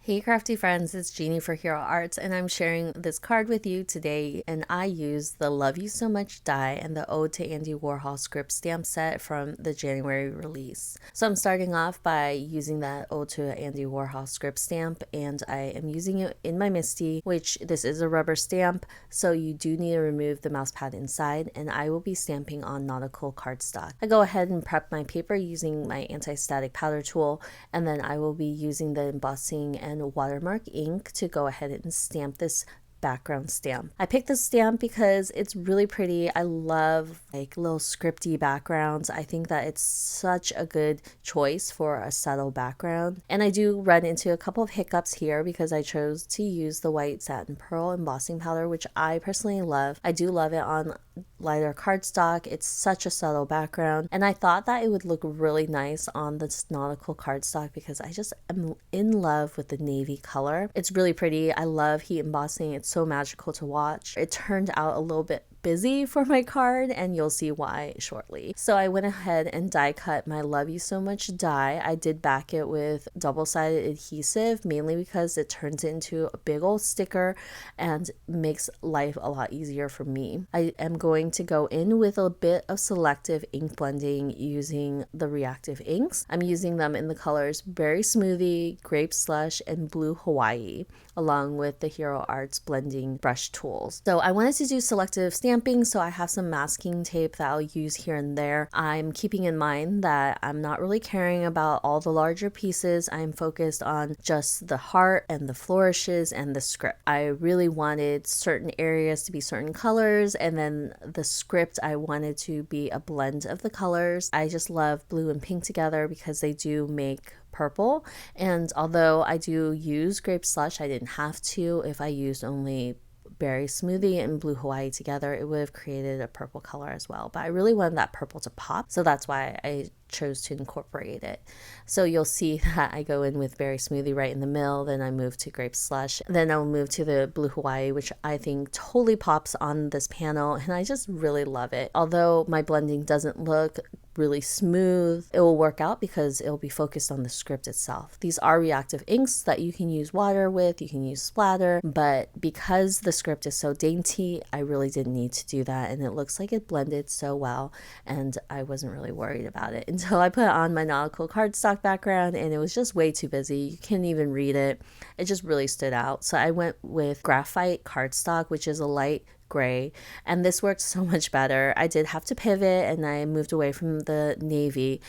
Hey crafty friends, it's Jeannie for Hero Arts and I'm sharing this card with you today, and I used the Love You So Much die and the Ode to Andy Warhol script stamp set from the January release. So I'm starting off by using that Ode to Andy Warhol script stamp, and I am using it in my Misty, which this is a rubber stamp, so you do need to remove the mouse pad inside, and I will be stamping on Nautical cardstock. I go ahead and prep my paper using my anti-static powder tool, and then I will be using the embossing and watermark ink to go ahead and stamp this background stamp. I picked this stamp because it's really pretty. I love like little scripty backgrounds. I think that it's such a good choice for a subtle background. And I do run into a couple of hiccups here because I chose to use the white satin pearl embossing powder, which I personally love. I do love it on lighter cardstock. It's such a subtle background, and I thought that it would look really nice on this Nautical cardstock because I just am in love with the navy color. It's really pretty. I love heat embossing. It's so magical to watch. It turned out a little bit busy for my card, and you'll see why shortly. So I went ahead and die cut my Love You So Much die. I did back it with double-sided adhesive, mainly because it turns into a big old sticker and makes life a lot easier for me. I am going to go in with a bit of selective ink blending using the Reactive inks. I'm using them in the colors Berry Smoothie, Grape, Slush, and Blue Hawaii, along with the Hero Arts blending brush tools. So I wanted to do selective stamping, so I have some masking tape that I'll use here and there. I'm keeping in mind that I'm not really caring about all the larger pieces. I'm focused on just the heart and the flourishes and the script. I really wanted certain areas to be certain colors, and then the script I wanted to be a blend of the colors. I just love blue and pink together because they do make purple, and although I do use Grape Slush, I didn't have to. If I used only Berry Smoothie and Blue Hawaii together, it would have created a purple color as well, but I really wanted that purple to pop, so that's why I chose to incorporate it. So you'll see that I go in with Berry Smoothie right in the middle, then I move to Grape Slush, then I'll move to the Blue Hawaii, which I think totally pops on this panel, and I just really love it. Although my blending doesn't look really smooth, it will work out because it'll be focused on the script itself. These are reactive inks that you can use water with, you can use splatter, but because the script is so dainty, I really didn't need to do that, and it looks like it blended so well, and I wasn't really worried about it until I put on my Nautical cardstock background, and it was just way too busy. You can't even read it. It just really stood out. So I went with graphite cardstock, which is a light gray, and this worked so much better. I did have to pivot and I moved away from the navy,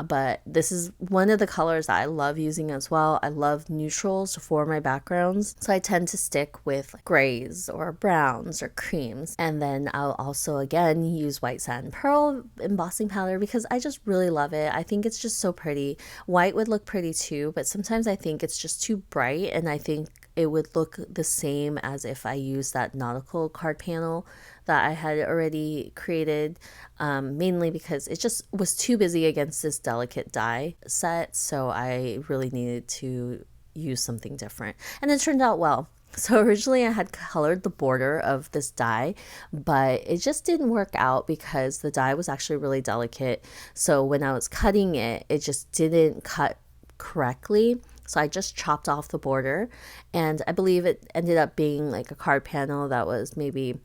but this is one of the colors that I love using as well. I love neutrals for my backgrounds, so I tend to stick with grays or browns or creams, and then I'll also again use white satin pearl embossing powder because I just really love it. I think it's just so pretty. White would look pretty too, but sometimes I think it's just too bright, and I think it would look the same as if I used that Nautical card panel that I had already created, mainly because it just was too busy against this delicate die set, so I really needed to use something different, and it turned out well. So originally I had colored the border of this die, but it just didn't work out because the die was actually really delicate, so when I was cutting it, it just didn't cut correctly. So I just chopped off the border, and I believe it ended up being like a card panel that was maybe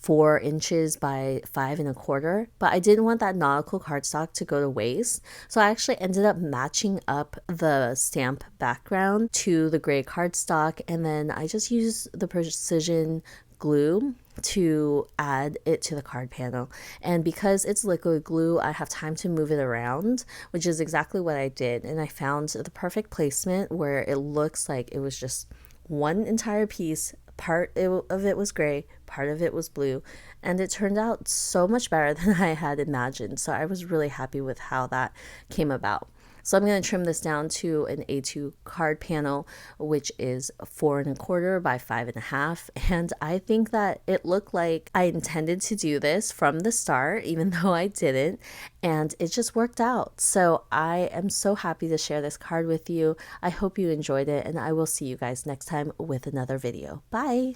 4 inches by 5 1/4, but I didn't want that Nautical cardstock to go to waste, so I actually ended up matching up the stamp background to the gray cardstock, and then I just used the precision glue to add it to the card panel. And because it's liquid glue, I have time to move it around, which is exactly what I did, and I found the perfect placement where it looks like it was just one entire piece. Part of it was gray, part of it was blue, and it turned out so much better than I had imagined, so I was really happy with how that came about. So I'm going to trim this down to an A2 card panel, which is 4 1/4 by 5 1/2. And I think that it looked like I intended to do this from the start, even though I didn't. And it just worked out. So I am so happy to share this card with you. I hope you enjoyed it, and I will see you guys next time with another video. Bye!